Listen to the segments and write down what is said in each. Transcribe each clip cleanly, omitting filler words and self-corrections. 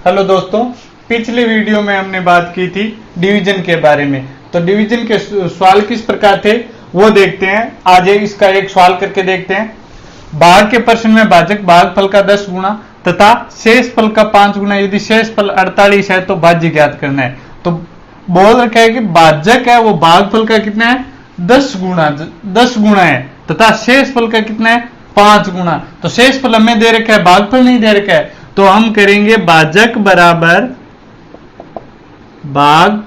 Hello दोस्तों, पिछली video में हमने बात की थी डिवीजन के बारे में। तो डिवीजन के सवाल किस प्रकार थे वो देखते हैं। आज इसका एक सवाल करके देखते हैं। भाग के प्रश्न में भाजक भागफल का 10 गुना तथा शेष फल का 5 गुना, यदि शेष फल 48 है तो भाज्य ज्ञात करना है। तो बोल रखा है कि भाजक है वो भागफल का कितना है, 10 गुना है तथा शेष फल का कितना है, 5 गुना। तो शेष फल हमें दे रखा है, भागफल नहीं दे रखा है। तो हम करेंगे भाजक बराबर भाग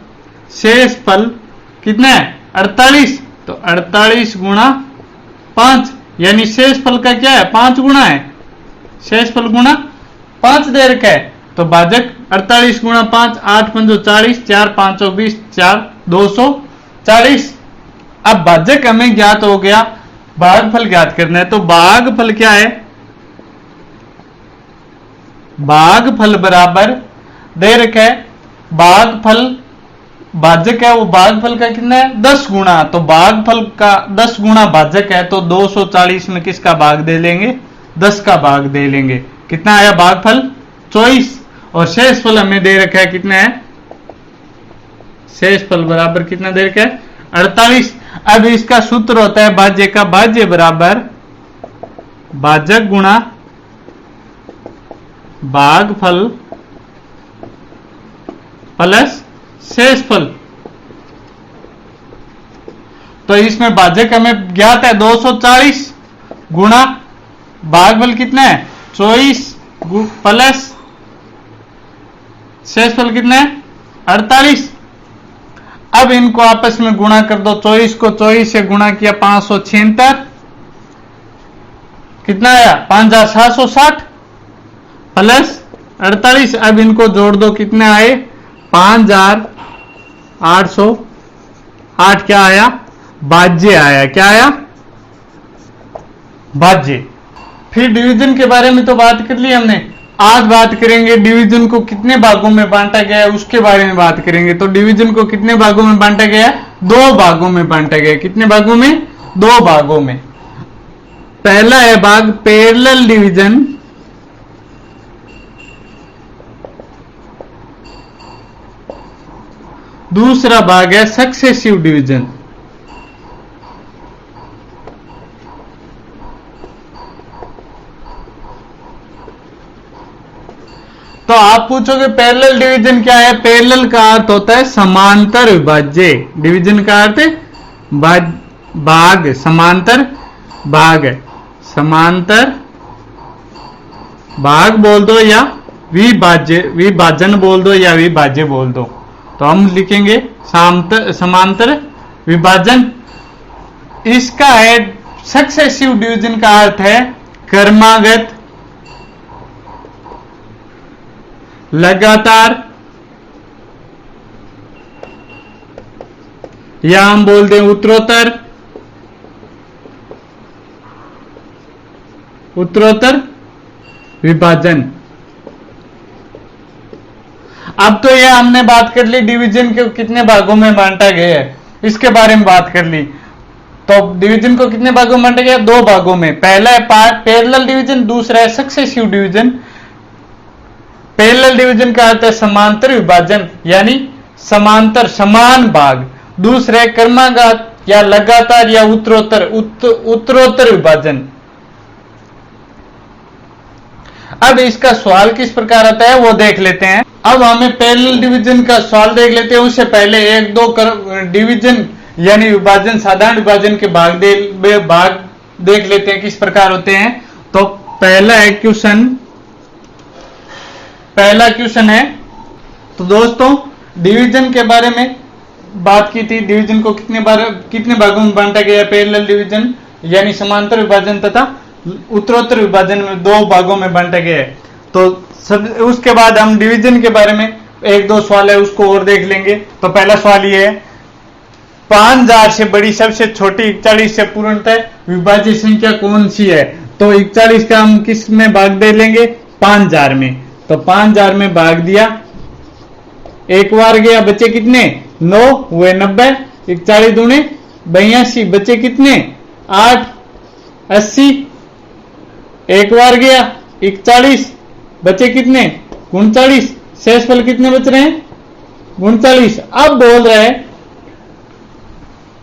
शेष फल कितना है, 48। तो 48 गुना 5, यानी शेष फल का क्या है, 5 गुना है। शेष फल गुना 5 दे रखा है। तो भाजक 48 गुना 5, 8 पंजो 40, 4 5 20, 4 240। अब भाजक हमें ज्ञात हो गया, भागफल ज्ञात करना है। तो भागफल क्या है, भागफल बराबर दे रखा है, भागफल भाजक है वो भागफल का कितना है, 10 गुना। तो भागफल का 10 गुना भाजक है तो 240 में किसका भाग दे लेंगे, 10 का भाग दे लेंगे। कितना आया भागफल, 24। और शेष फल हमें दे रखा है कितना है, शेष फल बराबर कितना दे रखा है, 48। अब इसका सूत्र होता है भाज्य का, भाज्य बराबर भाजक गुणा भागफल प्लस शेष फल। तो इसमें भाजक हमें ज्ञात है 240 गुणा भागफल कितना है, 24 प्लस शेष फल कितना है, 48। अब इनको आपस में गुणा कर दो, 24 को 24 से गुणा किया 576, कितना आया 5760 प्लस 48। अब इनको जोड़ दो, कितने आए 5808। क्या आया, भाज्य आया। क्या आया, भाज्य। फिर डिवीजन के बारे में तो बात कर ली हमने। आज बात करेंगे डिवीजन को कितने भागों में बांटा गया है उसके बारे में बात करेंगे। तो डिवीजन को कितने भागों में बांटा गया है, 2 भागों में बांटा गया है। कितने भागों में, 2 भागों में। पहला है भाग पैरेलल डिवीजन, दूसरा भाग है सक्सेसिव डिवीजन। तो आप पूछोगे पैरेलल डिवीजन क्या है। पैरेलल का अर्थ होता है समांतर विभाज्य। डिवीजन का अर्थ भाग, समांतर भाग है। समांतर भाग बोल दो या विभाजन बोल दो या विभाज्य बोल दो। तो हम लिखेंगे समांतर विभाजन। इसका है सक्सेसिव डिवीजन का अर्थ है क्रमागत, लगातार, या हम बोल दें उत्तरोत्तर विभाजन। अब तो ये हमने बात कर ली डिवीजन के कितने भागों में बांटा गया है, इसके बारे में बात कर ली। तो डिवीजन को कितने भागों में बांटा गया, 2 भागों में। पहला है पैरेलल डिवीजन, दूसरा है सक्सेसिव डिवीजन। पैरेलल डिवीजन का अर्थ है समांतर विभाजन, यानी समांतर समान भाग। दूसरा है क्रमागत या लगातार या उत्तरोत्तर विभाजन। अब इसका सवाल किस प्रकार आता है वो देख लेते हैं। अब हमें पैरेलल डिवीजन का सवाल देख लेते हैं। उससे पहले 1-2 डिवीजन यानी विभाजन, साधारण विभाजन के भाग देख लेते हैं किस प्रकार होते हैं। तो पहला क्वेश्चन है। तो दोस्तों डिवीजन के बारे में बात की थी। डिवीजन को कितने भागों में बांटा गया है, पैरेलल डिवीजन यानी समांतर विभाजन तथा उत्तरोत्तर विभाजन में 2 भागों में बांटा गया है। तो उसके बाद हम डिवीजन के बारे में 1-2 सवाल है उसको और देख लेंगे। तो पहला सवाल ये है, 5000 से बड़ी सबसे छोटी 41 से पूर्णतः विभाज्य संख्या कौन सी है। तो 41 का हम किस में भाग दे लेंगे, 5000 में। तो 5000 में भाग दिया, एक बार गया, बचे कितने 9 हुए 90, 41 दूने 82, बचे कितने 8, 80। एक बार गया 41, बचे कितने 39, शेषफल कितने बच रहे हैं? 39। अब बोल रहे हैं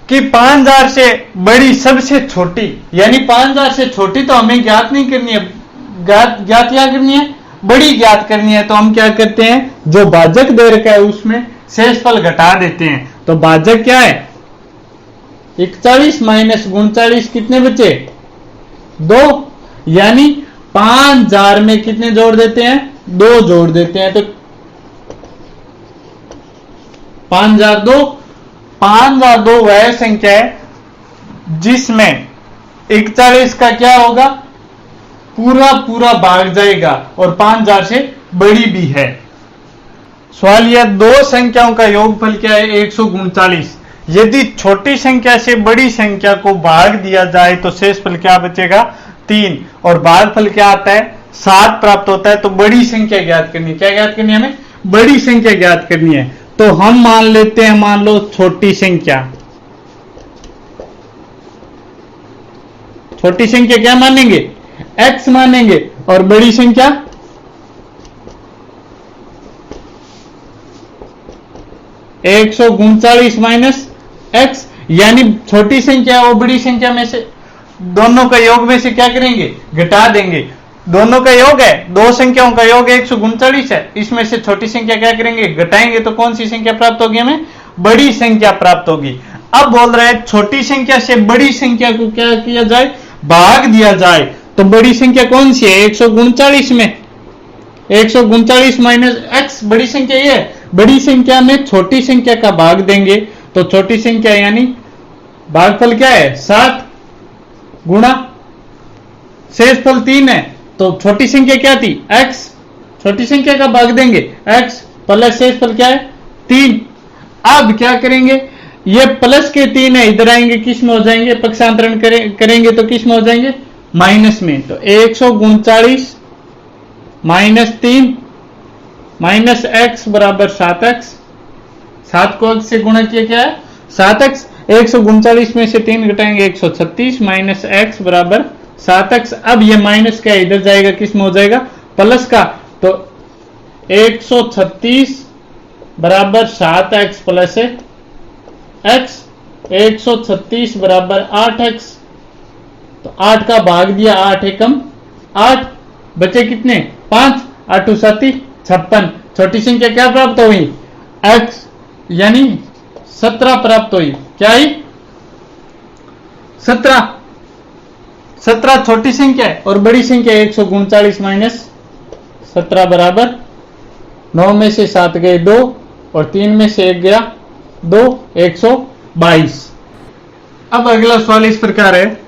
कि 5000 से बड़ी सबसे छोटी, यानी 5000 से छोटी तो हमें ज्ञात नहीं करनी है, ज्ञात क्या करनी है? बड़ी ज्ञात करनी है। तो हम क्या करते हैं, जो भाजक दे रखा है उसमें शेषफल घटा देते हैं। तो भाजक क्या है? 41 माइनस 39 कितने बचे? 2। यानी 5000 में कितने जोड़ देते हैं? 2 जोड़ देते हैं। तो 5002 वह संख्या है जिसमें 41 का क्या होगा? पूरा भाग जाएगा और 5000 से बड़ी भी है। सवाल यह, दो संख्याओं का योगफल क्या है? 139। यदि छोटी संख्या से बड़ी संख्या को भाग दिया जाए तो शेषफल क्या बचेगा? 3। और भागफल क्या आता है? 7 प्राप्त होता है। तो बड़ी संख्या ज्ञात करनी है। क्या ज्ञात करनी है हमें? बड़ी संख्या ज्ञात करनी है। तो हम मान लेते हैं, मान लो छोटी संख्या क्या मानेंगे? x मानेंगे। और बड़ी संख्या 139 माइनस x, यानी छोटी संख्या और बड़ी संख्या में से दोनों का योग में से क्या करेंगे? घटा देंगे। दोनों का योग है, दो संख्याओं का योग 139 है, इसमें से छोटी संख्या क्या करेंगे? घटाएंगे। तो कौन सी संख्या प्राप्त होगी हमें? बड़ी संख्या प्राप्त होगी। अब बोल रहे हैं छोटी संख्या से बड़ी संख्या को क्या किया जाए? भाग दिया जाए। तो बड़ी संख्या कौन सी है? 139 में 139 माइनस x बड़ी संख्या ये है। बड़ी संख्या में छोटी संख्या का भाग देंगे। तो छोटी संख्या यानी भागफल क्या है? 7 गुणा शेषफल 3 है। तो छोटी संख्या क्या थी? x। छोटी संख्या का भाग देंगे x प्लस शेषफल क्या है? 3। अब क्या करेंगे? ये प्लस के 3 है, इधर आएंगे किस में हो जाएंगे? पक्षांतरण करेंगे तो किस में हो जाएंगे? माइनस में। तो 139 माइनस 3 माइनस x बराबर 7x। 7 को x से गुणा किया क्या है? 7x। 139 में से 3 घटाएंगे 136 माइनस x बराबर 7x। अब ये माइनस क्या इधर जाएगा, किस में हो जाएगा? प्लस का। तो 136 बराबर 7x प्लस x। 136 बराबर 8x। तो 8 का भाग दिया, 8 एकम 8, बचे कितने? 5। 8 7 56। छोटी संख्या क्या प्राप्त हुई? x, यानी 17 प्राप्त हुई। क्या ही? 17 छोटी संख्या है और बड़ी संख्या 139 माइनस 17 बराबर 9 में से 7 गए 2 और 3 में से 1 गया 2, 122। अब अगला सवाल इस प्रकार है,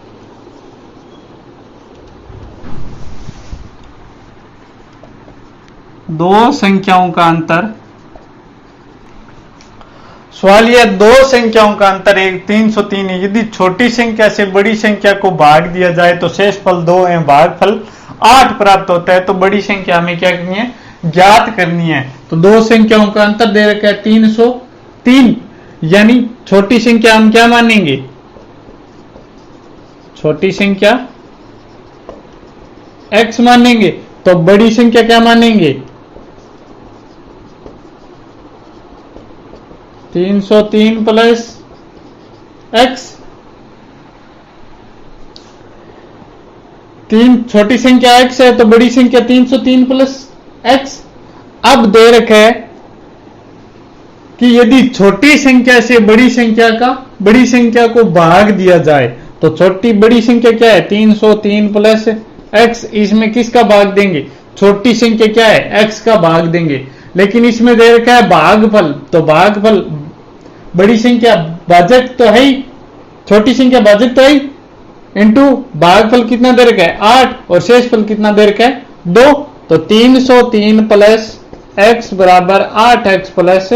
दो संख्याओं का अंतर। सवाल यह, दो संख्याओं का अंतर 303 है। यदि छोटी संख्या से बड़ी संख्या को भाग दिया जाए तो शेषफल 2 है, भागफल 8 प्राप्त होता है। तो बड़ी संख्या हमें क्या करनी है? ज्ञात करनी है। तो दो संख्याओं का अंतर दे रखा है 303, यानी छोटी संख्या हम क्या मानेंगे? छोटी संख्या x मानेंगे। तो बड़ी संख्या क्या मानेंगे? 303 प्लस x। छोटी संख्या x है तो बड़ी संख्या 303 प्लस x। अब दे रखा है कि यदि छोटी संख्या से बड़ी संख्या को भाग दिया जाए तो बड़ी संख्या क्या है? 303 प्लस x। इसमें किसका भाग देंगे? छोटी संख्या क्या है? x का भाग देंगे। लेकिन इसमें दे रखा है भागफल। तो भागफल बड़ी संख्या भाजक तो है ही, छोटी संख्या भाजक तो है ही, इंटू भागफल कितना दे रखा है? 8 और शेषफल कितना दे रखा है? 2। तो 303 प्लस x बराबर 8x प्लस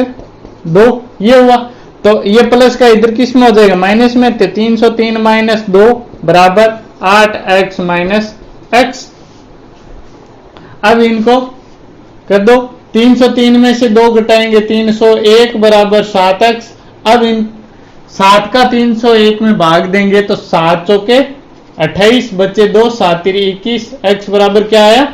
2 ये हुआ। तो ये प्लस का इधर किस में हो जाएगा? माइनस में। तो 303 माइनस 2 बराबर 8x माइनस x। अब इनको कर दो, 303 में से 2 घटाएंगे 301 बराबर 7x। अब इन 7 का 301 में भाग देंगे तो 7 चौके 28 बचे 2, 7 21, x बराबर क्या आया?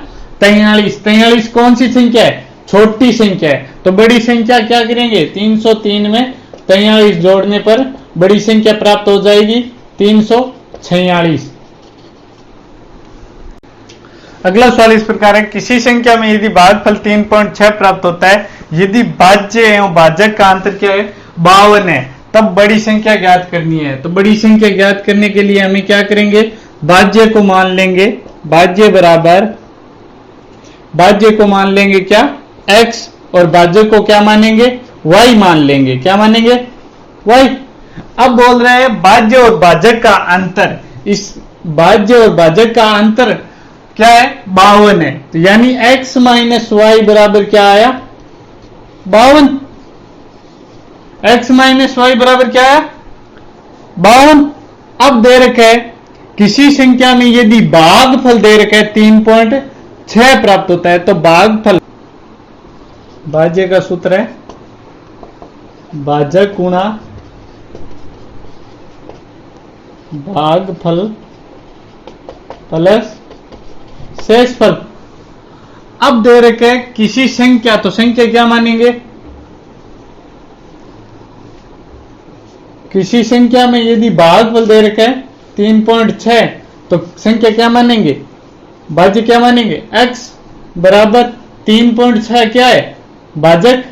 43। 43 कौन सी संख्या है? छोटी संख्या है, तो बड़ी संख्या क्या करेंगे 303 में 43 जोड़ने पर बड़ी संख्या प्राप्त हो जाएगी 346। अगला सवाल इस प्रकार है, किसी संख्या में यदि भागफल 3.6 प्राप्त होता है, यदि भाज्य एवं भाजक का अंतर क्या है 52 है, तब बड़ी संख्या ज्ञात करनी है। तो बड़ी संख्या ज्ञात करने के लिए हमें क्या करेंगे, भाज्य को मान लेंगे, भाज्य बराबर भाज्य को मान लेंगे क्या x, और भाजक को क्या मानेंगे y मान लेंगे। क्या मानेंगे y। अब बोल रहे हैं भाज्य और भाजक का अंतर, इस भाज्य और भाजक का अंतर क्या है 52 है, तो यानी x माइनस वाई बराबर क्या आया 52। x माइनस वाई बराबर क्या है 52। अब दे रखा है किसी संख्या में यदि भागफल दे रखा है 3.6 प्राप्त होता है, तो भागफल भाज्य का सूत्र है भाजक गुणा भागफल प्लस शेषफल। अब दे रखे है किसी संख्या, तो संख्या क्या मानेंगे, किसी संख्या में यदि भागफल दे रखा है 3.6, तो संख्या क्या मानेंगे भाज्य क्या मानेंगे x बराबर 3.6 क्या है भाजक,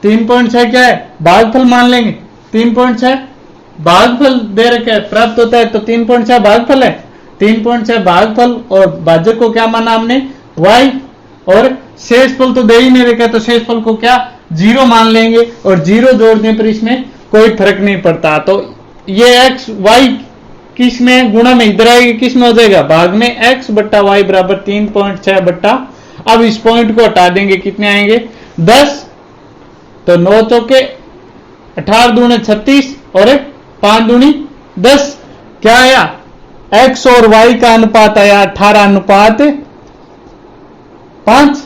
3.6 क्या है भागफल मान लेंगे। 3.6 भागफल दे रखा है प्राप्त होता है, तो 3.6 भागफल है, 3.6 भागफल और भाजक को क्या माना हमने y, और शेषफल तो दे ही नहीं रखा, तो शेषफल को क्या 0 मान लेंगे, और 0 जोड़ने पर इसमें कोई फर्क नहीं पड़ता। तो ये x y किस में गुणा में इधर आएगी, किस में हो जाएगा भाग में, x बट्टा वाई बराबर 3.6 बट्टा, अब इस पॉइंट को हटा देंगे कितने आएंगे 10, तो 9 चौके 18 दूने 36 और 5 दूनी 10, क्या आया x और y का अनुपात आया 18 अनुपात 5,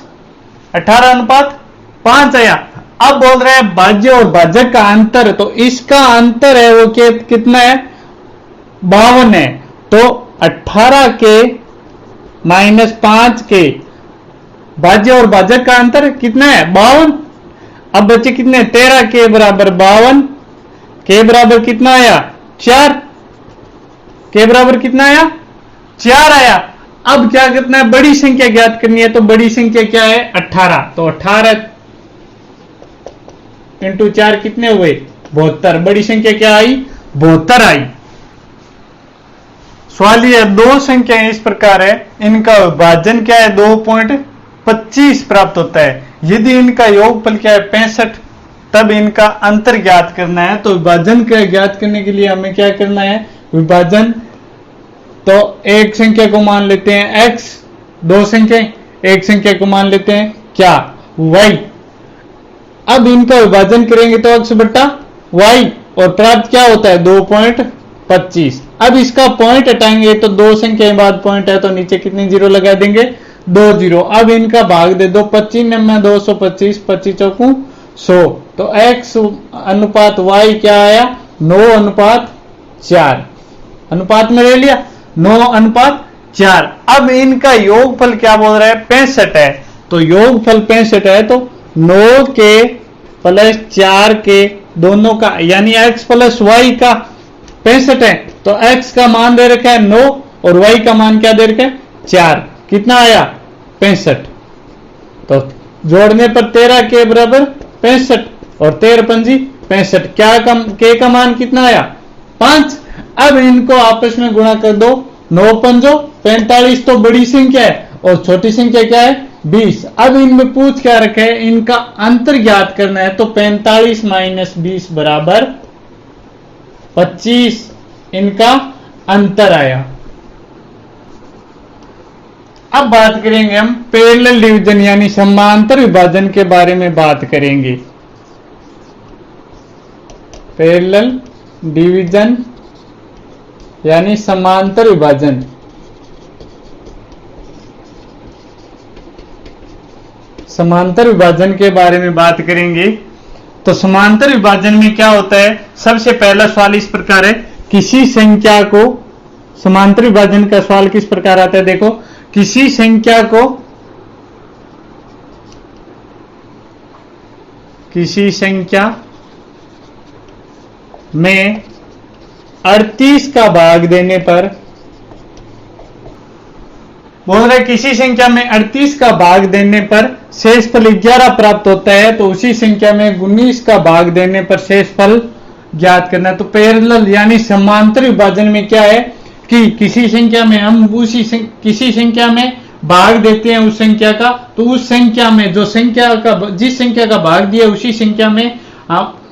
18 अनुपात 5 आया। अब बोल रहे हैं भाज्य और भाजक का अंतर, तो इसका अंतर है वो कितना है 52 है, तो 18 के माइनस 5 के भाज्य और भाजक का अंतर कितना है 52। अब बच्चे कितने 13 के बराबर 52, के बराबर कितना आया 4, के बराबर कितना आया 4 आया। अब क्या करना है बड़ी संख्या ज्ञात करनी है, तो बड़ी संख्या क्या है 18, तो 18 इंटू 4 कितने हुए 72, बड़ी संख्या क्या आई 72 आई। सवाल ये दो संख्याएं इस प्रकार है, इनका विभाजन क्या है 2.25 प्राप्त होता है, यदि इनका योगफल क्या है 65, तब इनका अंतर ज्ञात करना है। तो विभाजन क्या ज्ञात करने के लिए हमें क्या करना है विभाजन, तो एक संख्या को मान लेते हैं x, दो संख्या एक संख्या को मान लेते हैं क्या y। अब इनका विभाजन करेंगे तो x बट्टा y, और प्राप्त क्या होता है 2.25। अब इसका पॉइंट हटाएंगे तो दो संख्या बाद पॉइंट है, तो नीचे कितनी जीरो लगा देंगे 2 जीरो। अब इनका भाग दे दो 25 में 225, 25 चौकू 100, तो x अनुपात y क्या आया 9 अनुपात 4, अनुपात में ले लिया 9 अनुपात 4। अब इनका योगफल क्या बोल रहा है 65 है, तो योगफल 65 है, तो 9 के प्लस 4 के दोनों का यानी x प्लस y का 65 है, तो x का मान दे रखा है 9 और y का मान क्या दे रखा है 4, कितना आया 65, तो जोड़ने पर 13 के बराबर 65 और 13 पंजी 65, क्या के का मान कितना आया 5। अब इनको आपस में गुणा कर दो, 9 पंजो 45, तो बड़ी संख्या है और छोटी संख्या क्या है 20। अब इनमें पूछ क्या रखे है इनका अंतर ज्ञात करना है, तो 45 माइनस 20 बराबर 25 इनका अंतर आया। अब बात करेंगे हम पैरेलल डिवीजन यानी समांतर विभाजन के बारे में बात करेंगे। पैरेलल डिवीजन यानी समांतर विभाजन, समांतर विभाजन के बारे में बात करेंगे। तो समांतर विभाजन में क्या होता है, सबसे पहला सवाल इस प्रकार है, किसी संख्या को, समांतर विभाजन का सवाल किस प्रकार आता है देखो, किसी संख्या को किसी संख्या में 38 का भाग देने पर, बोल रहे किसी संख्या में 38 का भाग देने पर शेषफल 11 प्राप्त होता है, तो उसी संख्या में 19 का भाग देने पर शेषफल ज्ञात करना है। तो पैरेलल यानी समांतर विभाजन में क्या है कि किसी संख्या में हम किसी संख्या में भाग देते हैं उस संख्या का, तो उस संख्या में जो संख्या का जिस संख्या का भाग दिया उसी संख्या में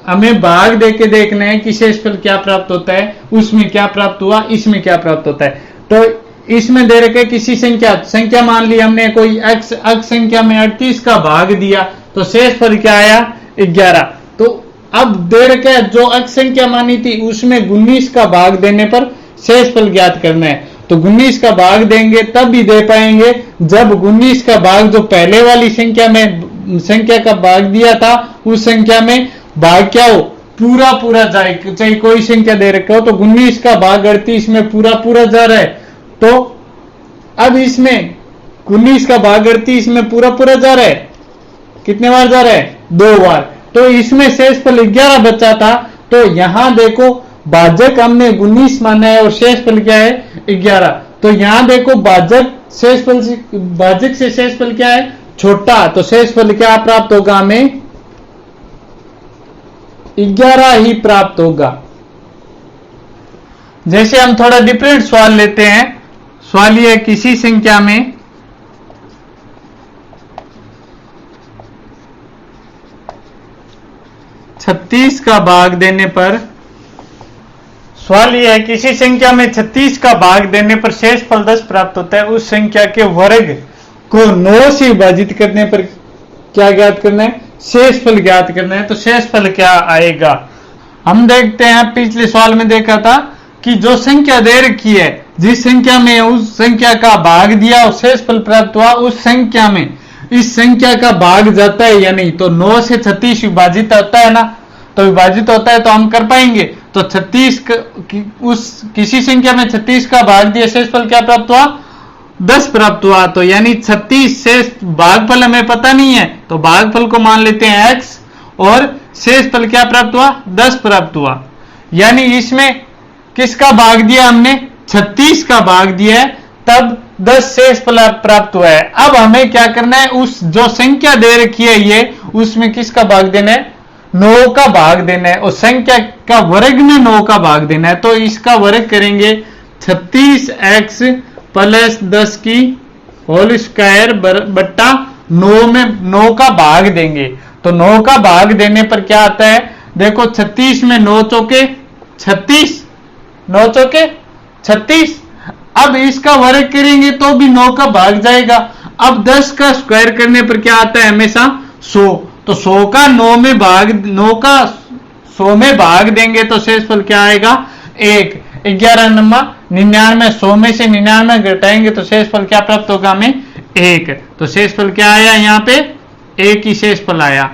हमें भाग देके देखना है कि शेषफल क्या प्राप्त होता है, उसमें क्या प्राप्त हुआ, इसमें क्या प्राप्त होता है। तो इसमें दे रखे किसी संख्या मान ली हमने कोई x संख्या में 38 का भाग दिया, तो शेषफल क्या आया 11। तो अब दे रखे जो x संख्या मानी थी उसमें 19 का भाग देने पर शेषफल ज्ञात करना है। तो 19 का भाग देंगे तब भी दे पाएंगे जब 19 का भाग जो पहले वाली संख्या का भाग दिया था उस संख्या में भाग क्या हो, पूरा जाए, चाहे कोई संख्या दे रखे हो। तो 19 का भाग 38 में पूरा जा रहा है, तो अब इसमें 19 का भाग 38 में पूरा जा रहा है, कितने बार जा रहा है 2 बार। तो इसमें शेषफल 11 बचा था, तो यहां देखो भाजक हमने 19 माना है और शेषफल क्या है 11। तो यहां देखो भाजक से शेषफल क्या है छोटा, तो शेषफल क्या प्राप्त होगा हमें 11 ही प्राप्त होगा। जैसे हम थोड़ा डिफरेंट सवाल लेते हैं। सवाल यह है किसी संख्या में 36 का भाग देने पर, सवाल यह है किसी संख्या में 36 का भाग देने पर शेषफल 10 प्राप्त होता है। उस संख्या के वर्ग को 9 से विभाजित करने पर क्या ज्ञात करना है, शेषफल ज्ञात करना है। तो शेषफल क्या आएगा हम देखते हैं। पिछले सवाल में देखा था कि जो संख्या दे रखी है, जिस संख्या में उस संख्या का भाग दिया और शेषफल प्राप्त हुआ, उस संख्या में इस संख्या का भाग जाता है या नहीं। तो 9 से 36 विभाजित होता है ना, तो विभाजित होता है तो हम कर पाएंगे। तो 36 उस किसी संख्या में 36 का भाग दिया, शेषफल क्या प्राप्त हुआ 10 प्राप्त हुआ। तो यानी 36 शेष भागफल हमें पता नहीं है, तो भागफल को मान लेते हैं x और शेषफल क्या प्राप्त हुआ 10 प्राप्त हुआ। यानी इसमें किसका भाग दिया हमने 36 का भाग दिया है, तब 10 शेषफल प्राप्त हुआ है। अब हमें क्या करना है, उस जो संख्या दे रखी है ये, उसमें किसका भाग देना है 9 का भाग देना है, और संख्या का वर्ग में 9 का भाग देना है। तो इसका वर्ग करेंगे 36x प्लस 10 की होल स्क्वायर बट्टा 9 में 9 का भाग देंगे। तो 9 का भाग देने पर क्या आता है, देखो 36 में 9 चौके 36, 9 चौके 36। अब इसका वर्ग करेंगे तो भी 9 का भाग जाएगा। अब 10 का स्क्वायर करने पर क्या आता है हमेशा 100। तो 100 का 9 में भाग 9 का 100 में भाग देंगे तो शेषफल क्या आएगा 1। 11 नंबर 99, 100 में से 99 घटाएंगे तो शेषफल क्या प्राप्त होगा हमें 1। तो शेषफल क्या आया, यहाँ पे 1 ही शेषफल आया।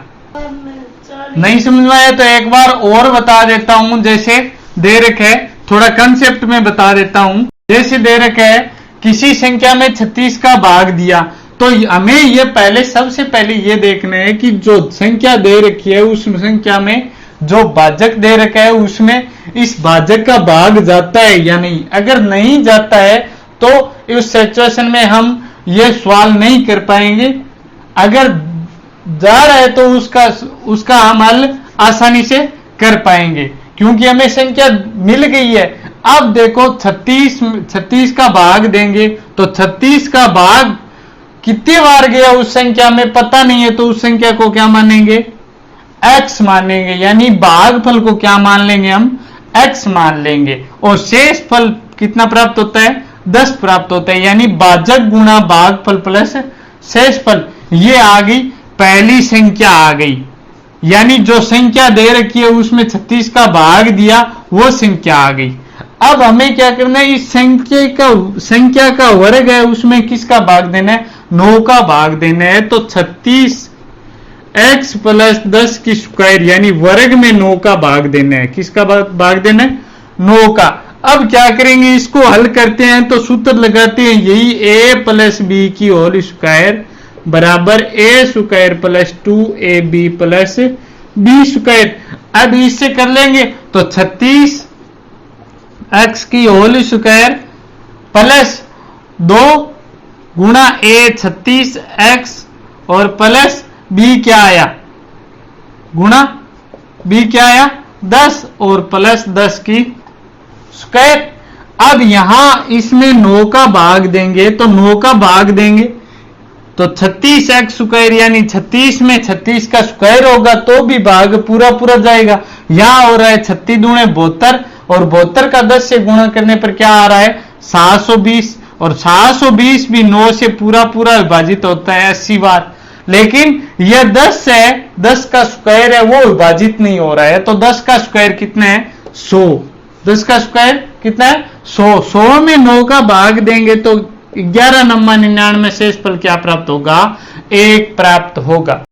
नहीं समझ में आया तो एक बार और बता देता हूं। जैसे दे रखा है, थोड़ा कंसेप्ट में बता देता हूं। जैसे दे रखा है किसी संख्या में 36 का भाग दिया, तो हमें ये सबसे पहले ये देखना है कि जो संख्या दे रखी है उस संख्या में जो भाजक दे रखा है उसमें इस भाजक का भाग जाता है या नहीं। अगर नहीं जाता है तो इस सिचुएशन में हम ये सवाल नहीं कर पाएंगे। अगर जा रहा है तो उसका हम हल आसानी से कर पाएंगे, क्योंकि हमें संख्या मिल गई है। अब देखो 36 का भाग देंगे तो 36 का भाग कितने बार गया उस संख्या में पता नहीं है, तो उस संख्या को क्या मानेंगे x मानेंगे, यानी भागफल को क्या मान लेंगे हम x मान लेंगे। और शेषफल कितना प्राप्त होता है 10 प्राप्त होता है, यानी भाजक गुणा भागफल प्लस शेषफल। ये आ गई पहली संख्या आ गई, यानी जो संख्या दे रखी है उसमें 36 का भाग दिया वो संख्या आ गई। अब हमें क्या करना है, इस संख्या का वर्ग है उसमें किसका भाग देना है 9 का भाग देना है। तो 36x प्लस 10 की स्क्वायर यानी वर्ग में 9 का भाग देना है। किसका भाग देना है 9 का। अब क्या करेंगे, इसको हल करते हैं तो सूत्र लगाते हैं यही a प्लस बी की होल स्क्वायर बराबर a square plus 2ab plus b square. अब इससे कर लेंगे तो 36x की होल स्क्वायर प्लस 2 गुणा ए 36x और प्लस बी क्या आया, गुणा बी क्या आया 10 और प्लस 10 की स्क्वायर। अब यहां इसमें 9 का भाग देंगे तो 9 का भाग देंगे तो 36x स्क्वायर यानी 36 में 36 का स्क्वायर होगा तो भी भाग पूरा पूरा जाएगा। यहां हो रहा है 36 दूने 72 और 72 का 10 से गुणा करने पर क्या आ रहा है 720 और 720 भी 9 से पूरा पूरा विभाजित होता है 80 बार। लेकिन यह 10 है, 10 का स्क्वायर है वो विभाजित नहीं हो रहा है तो 10 का स्क्वायर कितना है 100। 10 का स्क्वायर कितना है 100। 100 में 9 का भाग देंगे तो 11 नंबर 99 शेषफल क्या प्राप्त होगा 1 प्राप्त होगा।